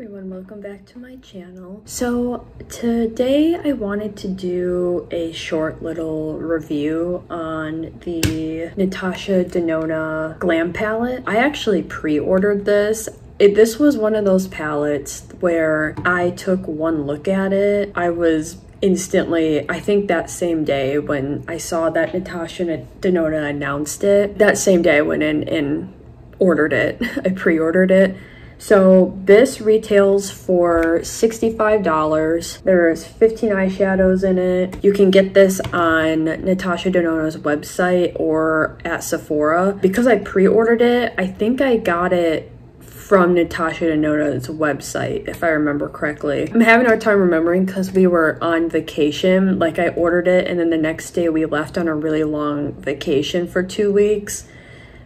everyone, welcome back to my channel. So today I wanted to do a short little review on the Natasha Denona Glam Palette. I actually pre-ordered this. This was one of those palettes where I took one look at it. I was instantly, I think that same day when I saw that Natasha Denona announced it, that same day I went in and ordered it. I pre-ordered it. So this retails for $65. There's 15 eyeshadows in it. You can get this on Natasha Denona's website or at Sephora. Because I pre-ordered it, I think I got it from Natasha Denona's website, if I remember correctly. I'm having a hard time remembering because we were on vacation. Like, I ordered it and then the next day we left on a really long vacation for 2 weeks,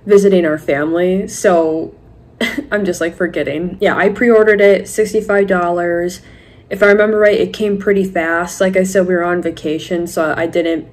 visiting our family. So I'm just like forgetting. Yeah, I pre-ordered it, $65. If I remember right, it came pretty fast. Like I said, we were on vacation, so I didn't,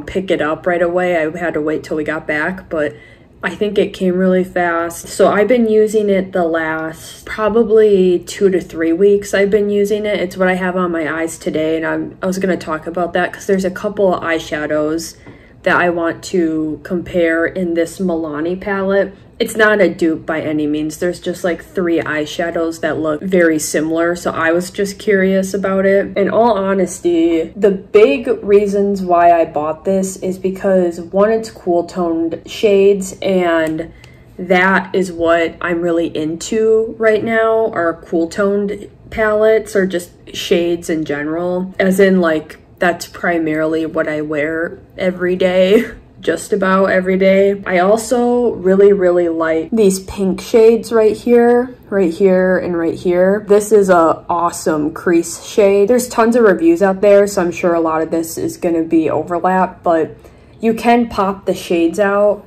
pick it up right away. I had to wait till we got back, but I think it came really fast. So I've been using it the last probably 2 to 3 weeks. I've been using it. It's what I have on my eyes today, and I was going to talk about that because there's a couple of eyeshadows that I want to compare in this Milani palette. It's not a dupe by any means. There's just like 3 eyeshadows that look very similar, so I was just curious about it. In all honesty, the big reasons why I bought this is because, one, it's cool toned shades, and that is what I'm really into right now, are cool toned palettes or just shades in general. As in, like, that's primarily what I wear every day. Just about every day. I also really like these pink shades right here, and right here. This is a awesome crease shade. There's tons of reviews out there, so I'm sure a lot of this is going to be overlap, but you can pop the shades out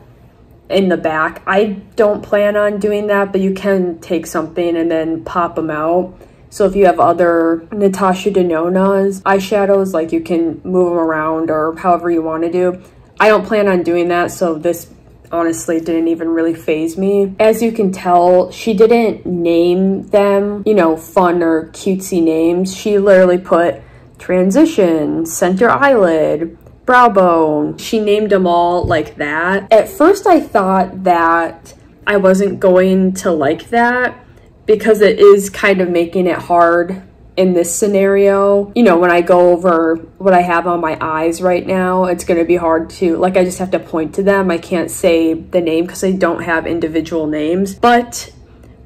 in the back. I don't plan on doing that, but you can take something and then pop them out. So if you have other Natasha Denona's eyeshadows, like, you can move them around or however you want to do. I don't plan on doing that, so this honestly didn't even really faze me. As you can tell, she didn't name them, fun or cutesy names. She literally put transition, center eyelid, brow bone. She named them all like that. At first I thought that I wasn't going to like that because it is kind of making it hard in this scenario. When I go over what I have on my eyes right now, it's going to be hard to, like, I just have to point to them. I can't say the name because I don't have individual names. But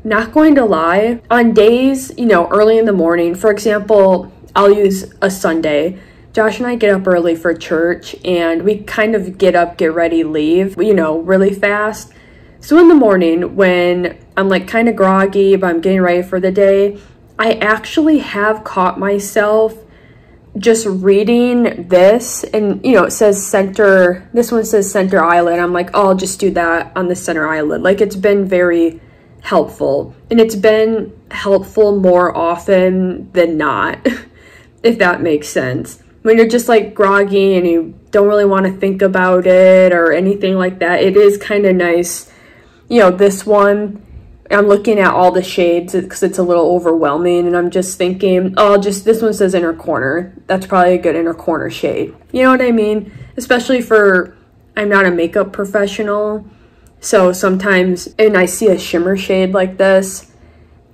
not going to lie, on days, early in the morning, for example, I'll use a Sunday. Josh and I get up early for church, and we kind of get up, get ready, leave, really fast. So in the morning, when I'm like kind of groggy, but I'm getting ready for the day, I actually have caught myself just reading this, and it says center, this one says center eyelid. I'm like, oh, I'll just do that on the center eyelid. Like, it's been very helpful, and it's been helpful more often than not, if that makes sense. When you're just like groggy and you don't really want to think about it or anything like that, it is kind of nice. This one, I'm looking at all the shades because it's a little overwhelming, and I'm just thinking, oh, this one says inner corner. That's probably a good inner corner shade. You know what I mean? Especially I'm not a makeup professional, so sometimes, and I see a shimmer shade like this,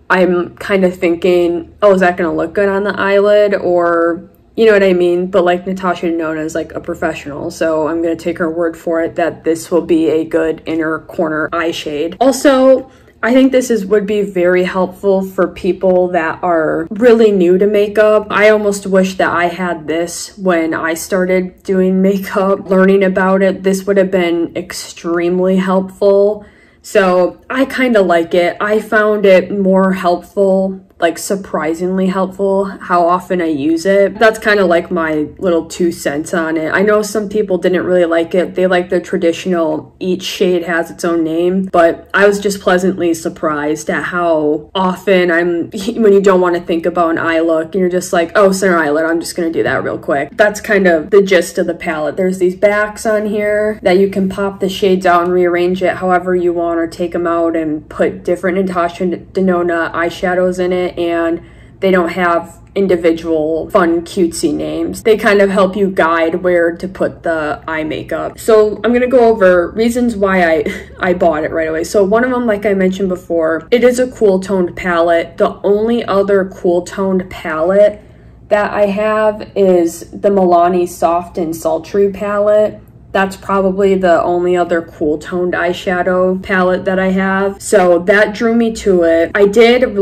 I'm kind of thinking, oh, is that going to look good on the eyelid? Or, you know what I mean? But like, Natasha Denona is like a professional, so I'm going to take her word for it that this will be a good inner corner eye shade. Also, I think this would be very helpful for people that are really new to makeup. I almost wish that I had this when I started doing makeup, learning about it. This would have been extremely helpful. So I kind of like it. I found it more helpful, like surprisingly helpful, how often I use it. That's kind of like my little 2 cents on it. I know some people didn't really like it. They like the traditional, each shade has its own name, but I was just pleasantly surprised at how often when you don't want to think about an eye look and you're just like, oh, center eyelid, I'm just going to do that real quick. That's kind of the gist of the palette. There's these backs on here that you can pop the shades out and rearrange it however you want want to take them out and put different Natasha Denona eyeshadows in it, and they don't have individual fun cutesy names. They kind of help you guide where to put the eye makeup. So I'm gonna go over reasons why I bought it right away. So one of them, like I mentioned before, it is a cool toned palette. The only other cool toned palette that I have is the Milani Soft and Sultry palette. That's probably the only other cool toned eyeshadow palette that I have. So that drew me to it. I did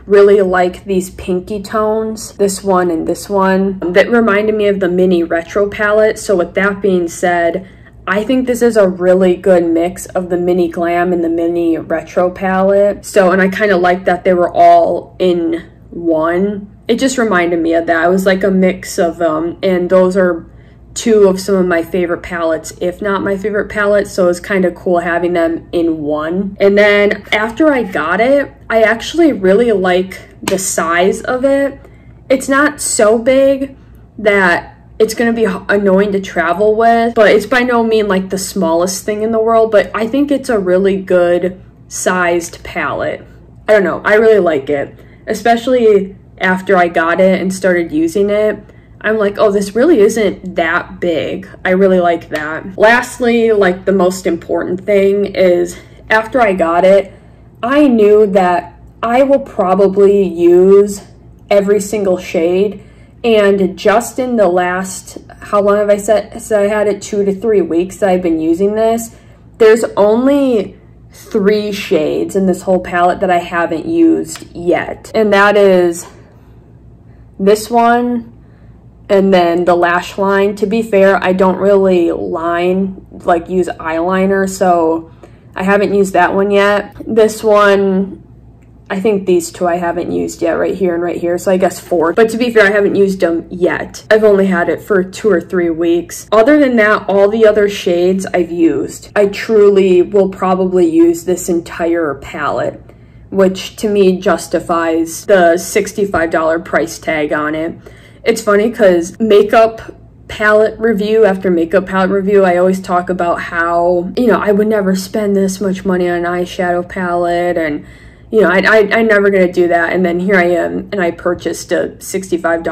really like these pinky tones, this one and this one, that reminded me of the mini retro palette. So with that being said, I think this is a really good mix of the mini glam and the mini retro palette. So, and I kind of like that they were all in one. It just reminded me of that. It was like a mix of them, and those are two of some of my favorite palettes, if not my favorite palette, so it's kind of cool having them in one. And then after I got it, I actually really like the size of it. It's not so big that it's going to be annoying to travel with, but it's by no means like the smallest thing in the world, but I think it's a really good sized palette. I don't know, I really like it, especially after I got it and started using it. I'm like, oh, this really isn't that big. I really like that. Lastly, like the most important thing is after I got it, I knew that I will probably use every single shade. And just in the last, how long have I said? So I had it 2 to 3 weeks that I've been using this. There's only 3 shades in this whole palette that I haven't used yet. And that is this one, and then the lash line. To be fair, I don't really use eyeliner, so I haven't used that one yet. This one, I think these two I haven't used yet, right here and right here, so I guess 4. But to be fair, I haven't used them yet. I've only had it for 2 or 3 weeks. Other than that, all the other shades I've used. I truly will probably use this entire palette, which to me justifies the $65 price tag on it. It's funny because makeup palette review after makeup palette review, I always talk about how, you know, I would never spend this much money on an eyeshadow palette, and you know, I'm never gonna do that. And then here I am, and I purchased a $65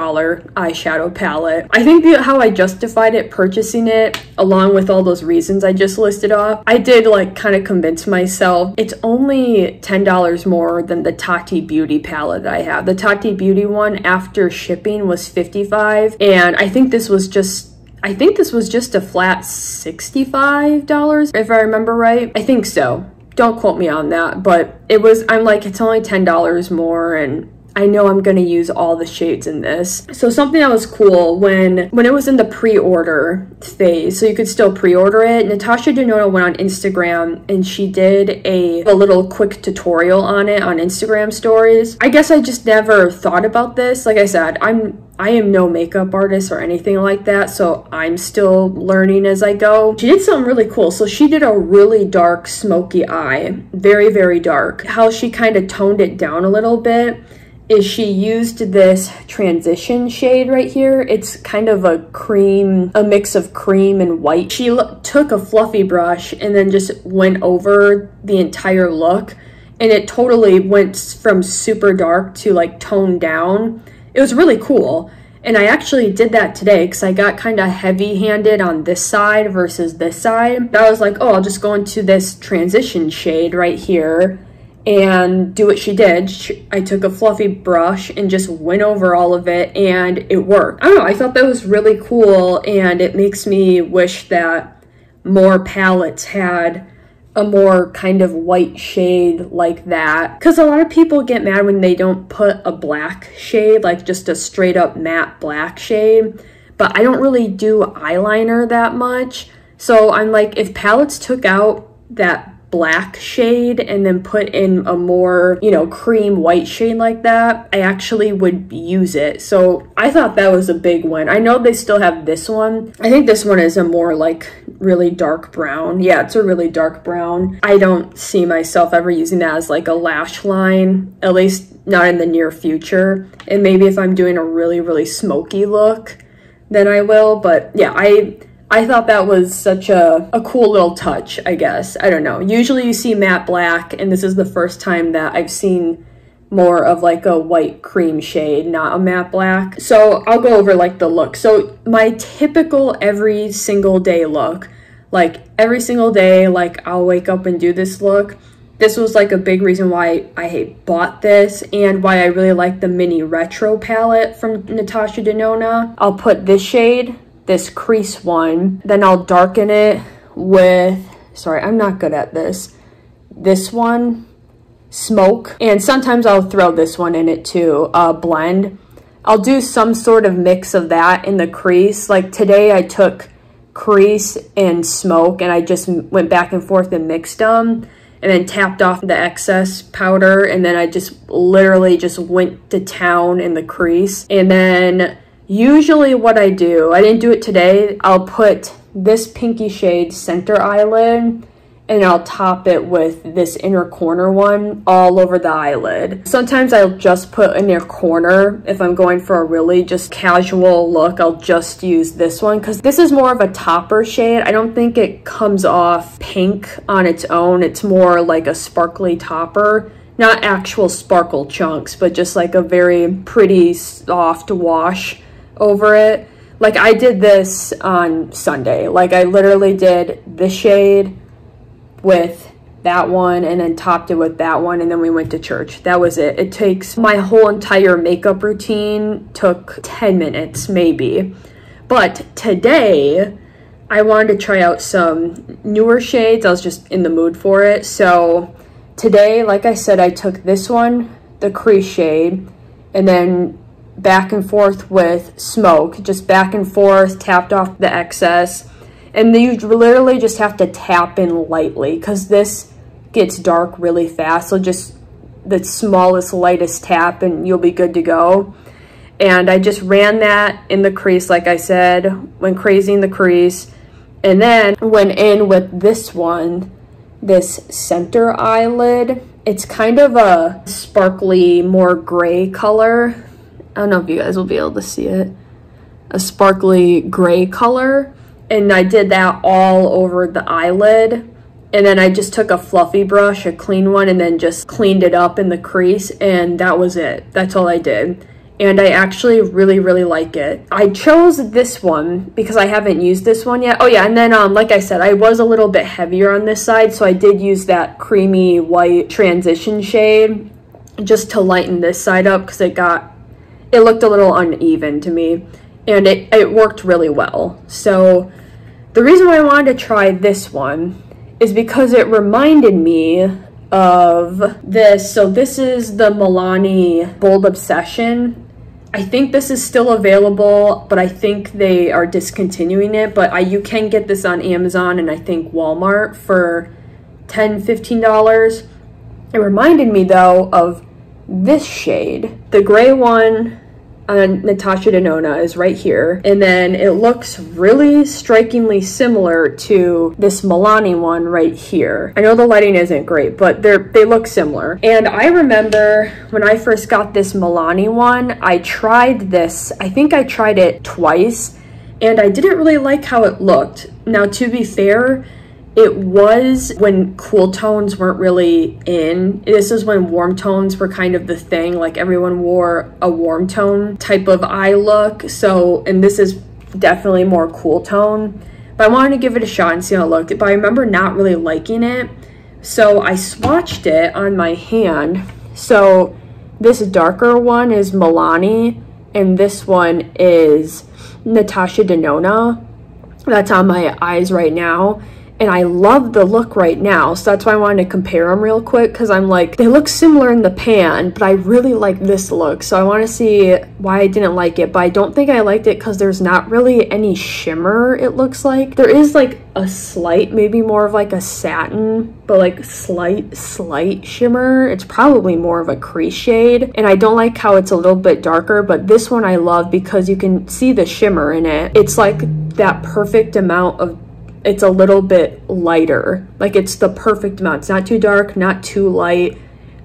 eyeshadow palette. I think how I justified it, purchasing it, along with all those reasons I just listed off, I did like kind of convince myself it's only $10 more than the Tati Beauty palette that I have. The Tati Beauty one after shipping was $55, and I think this was just a flat $65, if I remember right. I think so. Don't quote me on that, but I'm like, it's only $10 more, and I know I'm gonna use all the shades in this. So something that was cool when it was in the pre-order phase, so you could still pre-order it, Natasha Denona went on Instagram and she did a little quick tutorial on it on Instagram stories. I guess I just never thought about this. Like I said, I am no makeup artist or anything like that, so I'm still learning as I go. She did something really cool. So she did a really dark smoky eye, very, very dark. How she kind of toned it down a little bit is she used this transition shade right here. It's kind of a mix of cream and white. She took a fluffy brush and then just went over the entire look, and it totally went from super dark to like toned down. It was really cool. And I actually did that today because I got kind of heavy-handed on this side versus this side. I was like, oh, I'll just go into this transition shade right here and do what she did. I took a fluffy brush and just went over all of it, and it worked. I don't know, I thought that was really cool, and it makes me wish that more palettes had a more kind of white shade like that, because a lot of people get mad when they don't put a black shade, like just a straight up matte black shade. But I don't really do eyeliner that much, so I'm like, if palettes took out that black shade and then put in a more, you know, cream white shade like that, I actually would use it. So I thought that was a big win. I know they still have this one. I think this one is a more like really dark brown. Yeah, it's a really dark brown. I don't see myself ever using that as like a lash line, at least not in the near future. And maybe if I'm doing a really, really smoky look, then I will. But yeah, I thought that was such a cool little touch, I guess. I don't know. Usually you see matte black, and this is the first time that I've seen more of like a white cream shade, not a matte black. So I'll go over like the look. So my typical every single day look, like every single day, like I'll wake up and do this look. This was like a big reason why I bought this and why I really like the mini retro palette from Natasha Denona. I'll put this shade, this crease one, then I'll darken it with, sorry, I'm not good at this one, Smoke, and sometimes I'll throw this one in it too, blend. I'll do some sort of mix of that in the crease. Like today I took crease and Smoke and I just went back and forth and mixed them and then tapped off the excess powder, and then I just literally just went to town in the crease. And then usually what I do, I didn't do it today, I'll put this pinky shade center eyelid and I'll top it with this inner corner one all over the eyelid. Sometimes I'll just put inner corner. If I'm going for a really just casual look, I'll just use this one because this is more of a topper shade. I don't think it comes off pink on its own. It's more like a sparkly topper. Not actual sparkle chunks, but just like a very pretty soft wash over it. Like I did this on Sunday. Like I literally did this shade with that one and then topped it with that one, and then we went to church. That was it. It takes, my whole entire makeup routine took 10 minutes maybe. But today I wanted to try out some newer shades. I was just in the mood for it. So today, like I said, I took this one, the crease shade, and then back and forth with Smoke, just back and forth, tapped off the excess. And you literally just have to tap in lightly because this gets dark really fast. So just the smallest, lightest tap and you'll be good to go. And I just ran that in the crease, like I said, went crazy in the crease. And then went in with this one, this center eyelid. It's kind of a sparkly, more gray color. I don't know if you guys will be able to see it. A sparkly gray color. And I did that all over the eyelid. And then I just took a fluffy brush, a clean one, and then just cleaned it up in the crease. And that was it. That's all I did. And I actually really, really like it. I chose this one because I haven't used this one yet. Oh yeah, and then like I said, I was a little bit heavier on this side. So I did use that creamy white transition shade just to lighten this side up because it looked a little uneven to me. And it worked really well. So the reason why I wanted to try this one is because it reminded me of this. So this is the Milani Bold Obsession. I think this is still available, but I think they are discontinuing it. But you can get this on Amazon and I think Walmart for $10, $15. It reminded me though of this shade. The gray one on Natasha Denona is right here, and then it looks really strikingly similar to this Milani one right here. I know the lighting isn't great, but they look similar. And I remember when I first got this Milani one, I tried this, I think I tried it twice, and I didn't really like how it looked. Now, to be fair, it was when cool tones weren't really in. This is when warm tones were kind of the thing. Like everyone wore a warm tone type of eye look. So, and this is definitely more cool tone. But I wanted to give it a shot and see how it looked. But I remember not really liking it. So I swatched it on my hand. So this darker one is Milani. And this one is Natasha Denona. That's on my eyes right now. And I love the look right now, so that's why I wanted to compare them real quick, because I'm like, they look similar in the pan, but I really like this look, so I want to see why I didn't like it. But I don't think I liked it because there's not really any shimmer, it looks like. There is like a slight, maybe more of like a satin, but like slight shimmer. It's probably more of a crease shade, and I don't like how it's a little bit darker, but this one I love because you can see the shimmer in it. It's like that perfect amount of, it's a little bit lighter, like it's the perfect amount. It's not too dark, not too light,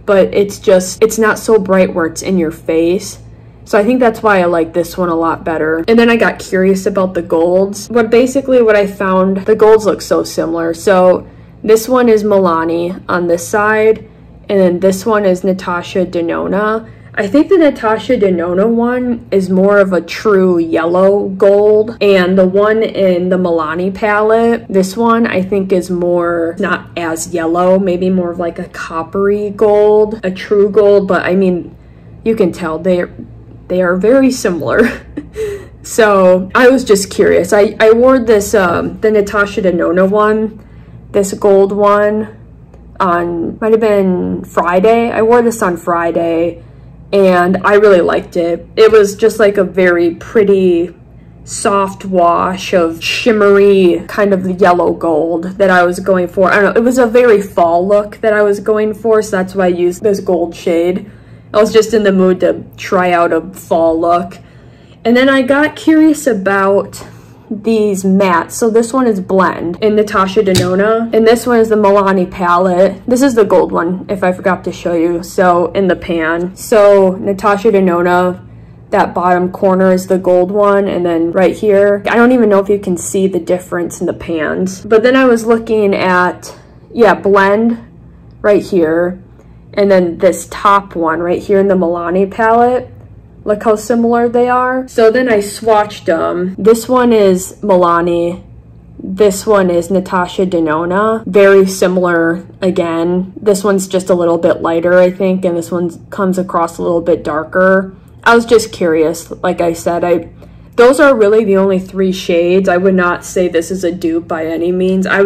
but it's just, it's not so bright where it's in your face. So I think that's why I like this one a lot better. And then I got curious about the golds. But basically what I found, the golds look so similar. So this one is Milani on this side, and then this one is Natasha Denona. I think the Natasha Denona one is more of a true yellow gold, and the one in the Milani palette, this one I think is more, not as yellow, maybe more of like a coppery gold, a true gold, but I mean, you can tell they are very similar. So I was just curious. I wore this, the Natasha Denona one, this gold one on, might have been Friday. I wore this on Friday and I really liked it. It was just like a very pretty soft wash of shimmery kind of yellow gold that I was going for. I don't know, it was a very fall look that I was going for, so that's why I used this gold shade. I was just in the mood to try out a fall look. And then I got curious about these mattes. So this one is Blend in Natasha Denona, and this one is the Milani palette. This is the gold one, if I forgot to show you. So in the pan, so Natasha Denona, that bottom corner is the gold one, and then right here, I don't even know if you can see the difference in the pans. But then I was looking at, yeah, Blend right here, and then this top one right here in the Milani palette. Look how similar they are. So then I swatched them. This one is Milani. This one is Natasha Denona. Very similar again. This one's just a little bit lighter, I think, and this one comes across a little bit darker. I was just curious. Like I said, those are really the only 3 shades. I would not say this is a dupe by any means. I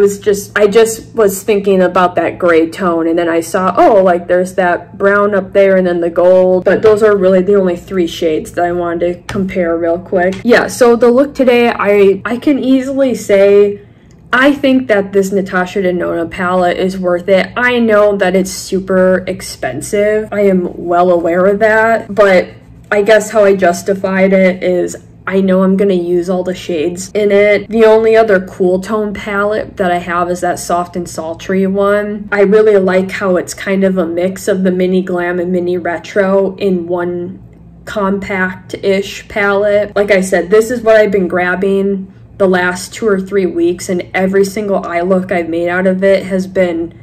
just was thinking about that gray tone, and then I saw, oh, like there's that brown up there and then the gold. But those are really the only 3 shades that I wanted to compare real quick. Yeah, so the look today, I can easily say I think that this Natasha Denona palette is worth it. I know that it's super expensive. I am well aware of that, but I guess how I justified it is I know I'm gonna use all the shades in it. The only other cool tone palette that I have is that Soft and Sultry one. I really like how it's kind of a mix of the mini glam and mini retro in one compact-ish palette. Like I said, this is what I've been grabbing the last 2 or 3 weeks, and every single eye look I've made out of it has been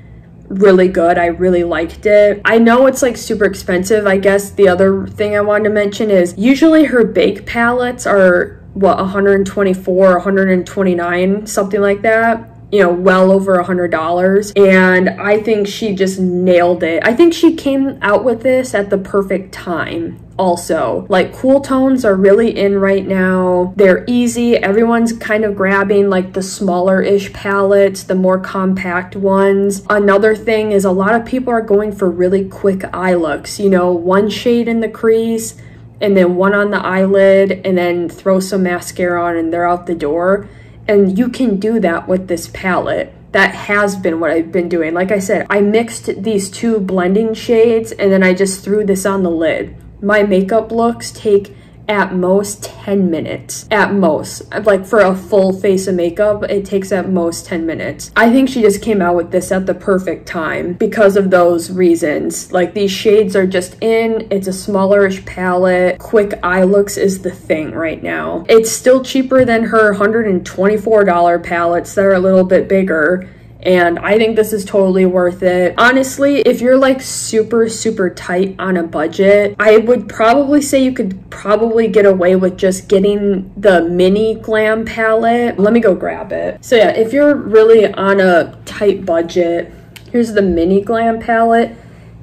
really good. I really liked it. I know it's like super expensive. I guess the other thing I wanted to mention is usually her bake palettes are what, 124, 129, something like that. You know, well over $100. And I think she just nailed it. I think she came out with this at the perfect time. Also, like, cool tones are really in right now. They're easy. Everyone's kind of grabbing like the smaller-ish palettes, the more compact ones. Another thing is a lot of people are going for really quick eye looks. You know, 1 shade in the crease and then 1 on the eyelid and then throw some mascara on and they're out the door. And you can do that with this palette. That has been what I've been doing. Like I said, I mixed these 2 blending shades and then I just threw this on the lid. My makeup looks take at most 10 minutes. At most. Like for a full face of makeup, it takes at most 10 minutes. I think she just came out with this at the perfect time because of those reasons. Like, these shades are just in. It's a smallerish palette. Quick eye looks is the thing right now. It's still cheaper than her $124 palettes that are a little bit bigger. And I think this is totally worth it. Honestly, if you're like super, super tight on a budget, I would probably say you could probably get away with just getting the mini glam palette. Let me go grab it. So yeah, if you're really on a tight budget, here's the mini glam palette.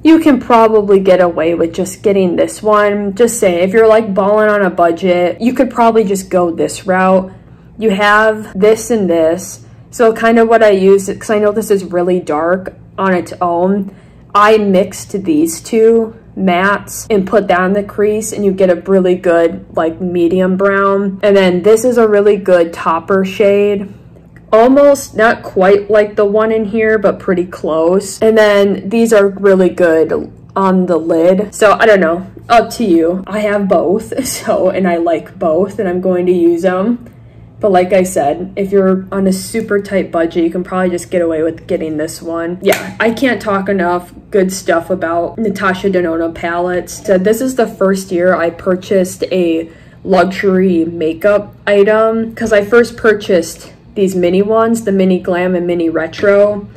You can probably get away with just getting this one. Just saying, if you're like balling on a budget, you could probably just go this route. You have this and this. So kind of what I used, because I know this is really dark on its own, I mixed these 2 mattes and put that in the crease, and you get a really good like medium brown. And then this is a really good topper shade. Almost not quite like the one in here, but pretty close. And then these are really good on the lid. So I don't know, up to you. I have both, so, and I like both and I'm going to use them. But like I said, if you're on a super tight budget, you can probably just get away with getting this one. Yeah, I can't talk enough good stuff about Natasha Denona palettes. So this is the first year I purchased a luxury makeup item, because I first purchased these mini ones, the mini glam and mini retro.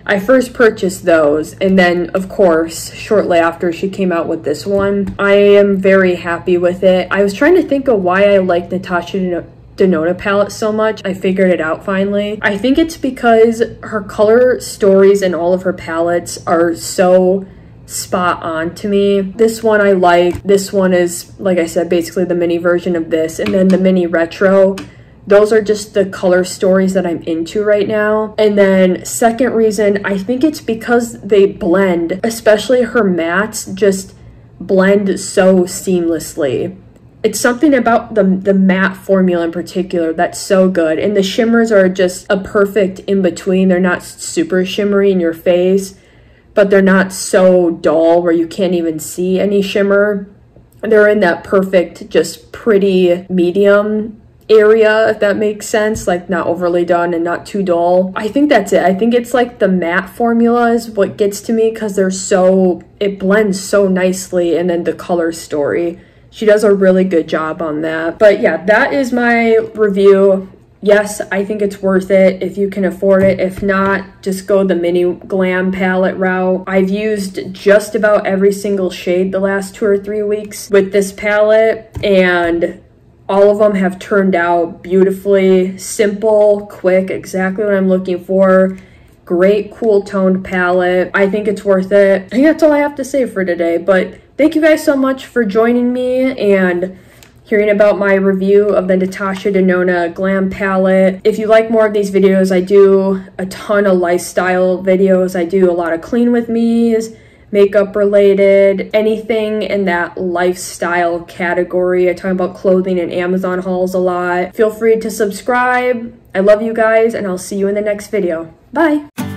I first purchased those, and then of course shortly after she came out with this one. I am very happy with it. I was trying to think of why I like Natasha Denona palette so much. I figured it out finally. I think it's because her color stories in all of her palettes are so spot on to me. This one I like. This one is, like I said, basically the mini version of this, and then the mini retro. Those are just the color stories that I'm into right now. And then second reason, I think it's because they blend, especially her mattes just blend so seamlessly. It's something about the matte formula in particular that's so good. And the shimmers are just a perfect in-between. They're not super shimmery in your face, but they're not so dull where you can't even see any shimmer. They're in that perfect, just pretty medium area, if that makes sense, like not overly done and not too dull. I think that's it. I think it's like the matte formula is what gets to me, because it blends so nicely, and then the color story, she does a really good job on that. But yeah, that is my review. Yes, I think it's worth it if you can afford it. If not, just go the mini glam palette route. I've used just about every single shade the last 2 or 3 weeks with this palette, and all of them have turned out beautifully. Simple, quick, exactly what I'm looking for. Great, cool toned palette. I think it's worth it. I think that's all I have to say for today, but thank you guys so much for joining me and hearing about my review of the Natasha Denona Glam Palette. If you like more of these videos, I do a ton of lifestyle videos. I do a lot of clean with me's, makeup related, anything in that lifestyle category. I talk about clothing and Amazon hauls a lot. Feel free to subscribe. I love you guys, and I'll see you in the next video. Bye.